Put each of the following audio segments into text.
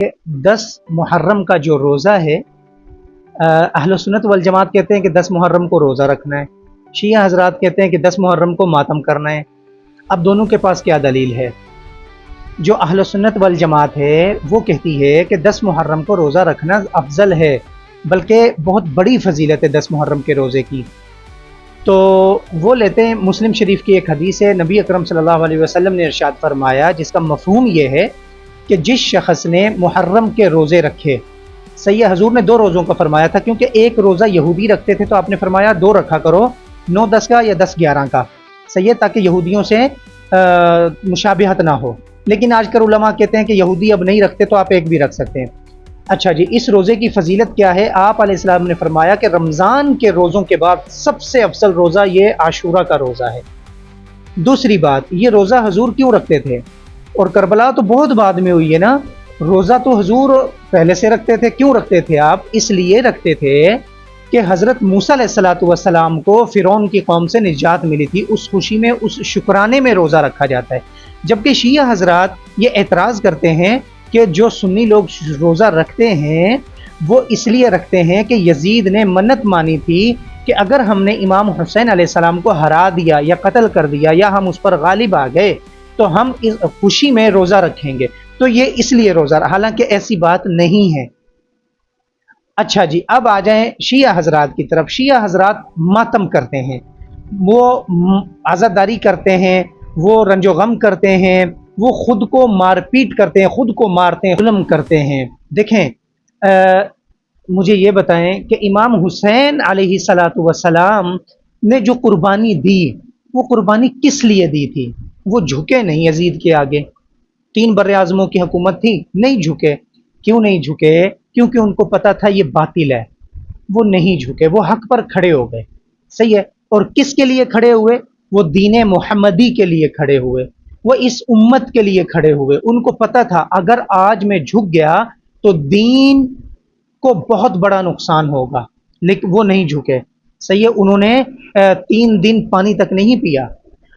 10 मुहर्रम का जो रोज़ा है, अहल सुन्नत वल जमात कहते हैं कि 10 मुहर्रम को रोज़ा रखना है। शिया हजरात कहते हैं कि 10 मुहर्रम को मातम करना है। अब दोनों के पास क्या दलील है? जो अहल सुन्नत वल जमात है वो कहती है कि 10 मुहर्रम को रोज़ा रखना अफजल है, बल्कि बहुत बड़ी फजीलत है 10 मुहर्रम के रोज़े की। तो वो लेते हैं मुस्लिम शरीफ की एक हदीस है, नबी अकरम सल्लल्लाहु अलैहि वसल्लम ने इरशाद फरमाया, जिसका मफहूम ये है कि जिस शख्स ने मुहर्रम के रोज़े रखे, सही है, हजूर ने 2 रोज़ों का फरमाया था, क्योंकि एक रोज़ा यहूदी रखते थे तो आपने फरमाया 2 रखा करो, 9-10 का या 10-11 का, सही है, ताकि यहूदियों से मुशाबिहत ना हो। लेकिन आजकल उलमा कहते हैं कि यहूदी अब नहीं रखते तो आप एक भी रख सकते हैं। अच्छा जी, इस रोज़े की फजीलत क्या है? आप अलैहिस्सलाम ने फरमाया कि रमज़ान के रोज़ों के बाद सबसे अफजल रोज़ा ये आशूरा का रोज़ा है। दूसरी बात, ये रोज़ा हजूर क्यों रखते थे? और करबला तो बहुत बाद में हुई है ना, रोज़ा तो हजूर पहले से रखते थे। क्यों रखते थे आप? इसलिए रखते थे कि हज़रत मूसा अलैहिस्सलातु वस्सलाम को फ़िरौन की कौम से निजात मिली थी, उस खुशी में, उस शुक्राने में रोज़ा रखा जाता है। जबकि शिया हजरात ये एतराज़ करते हैं कि जो सुन्नी लोग रोज़ा रखते हैं वो इसलिए रखते हैं कि यजीद ने मन्नत मानी थी कि अगर हमने इमाम हुसैन अलैहिस्सलाम को हरा दिया या कत्ल कर दिया या हम उस पर गालिब आ गए तो हम इस खुशी में रोज़ा रखेंगे, तो ये इसलिए रोज़ा, हालांकि ऐसी बात नहीं है। अच्छा जी, अब आ जाएं शिया हजरात की तरफ। शिया हजरात मातम करते हैं, वो आज़ादारी करते हैं, वो रंजो गम करते हैं, वो खुद को मारपीट करते हैं, खुद को मारते हैं, जुल्म करते हैं। देखें, मुझे ये बताएं कि इमाम हुसैन अलैहिस्सलातु वस्सलाम ने जो कुर्बानी दी, वो कुर्बानी किस लिए दी थी? वो झुके नहीं यजीद के आगे। 3 बर्रे आज़मों की हुकूमत थी, नहीं झुके। क्यों नहीं झुके? क्योंकि उनको पता था ये बातिल है। वो नहीं झुके, वो हक पर खड़े हो गए, सही है। और किसके लिए खड़े हुए? वो दीन मोहम्मदी के लिए खड़े हुए, वो इस उम्मत के लिए खड़े हुए। उनको पता था अगर आज मैं झुक गया तो दीन को बहुत बड़ा नुकसान होगा, लेकिन वो नहीं झुके, सही है। उन्होंने 3 दिन पानी तक नहीं पिया,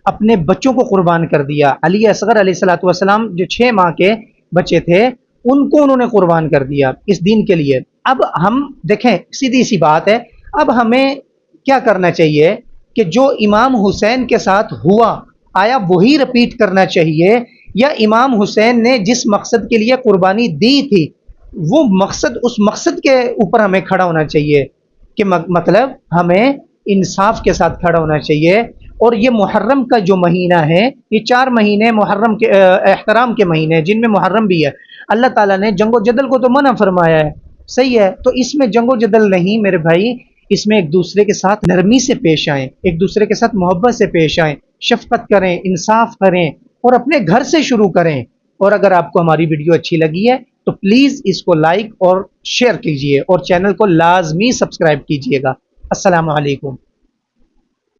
अपने बच्चों को कुर्बान कर दिया। अली असगर अलैहिस्सलातु वस्सलाम जो 6 माह के बच्चे थे, उनको उन्होंने कुर्बान कर दिया इस दीन के लिए। अब हम देखें, सीधी सी बात है, अब हमें क्या करना चाहिए कि जो इमाम हुसैन के साथ हुआ, आया वही रिपीट करना चाहिए, या इमाम हुसैन ने जिस मकसद के लिए कुर्बानी दी थी वो मकसद, उस मकसद के ऊपर हमें खड़ा होना चाहिए कि मतलब हमें इंसाफ के साथ खड़ा होना चाहिए। और ये मुहर्रम का जो महीना है, ये 4 महीने मुहर्रम के एहतराम के महीने हैं, जिनमें मुहर्रम भी है। अल्लाह ताला ने जंगो जदल को तो मना फरमाया है, सही है। तो इसमें जंगो जदल नहीं मेरे भाई, इसमें एक दूसरे के साथ नरमी से पेश आएं, एक दूसरे के साथ मोहब्बत से पेश आएं, शफकत करें, इंसाफ करें और अपने घर से शुरू करें। और अगर आपको हमारी वीडियो अच्छी लगी है तो प्लीज़ इसको लाइक और शेयर कीजिए और चैनल को लाजमी सब्सक्राइब कीजिएगा। अस्सलामु अलैकुम।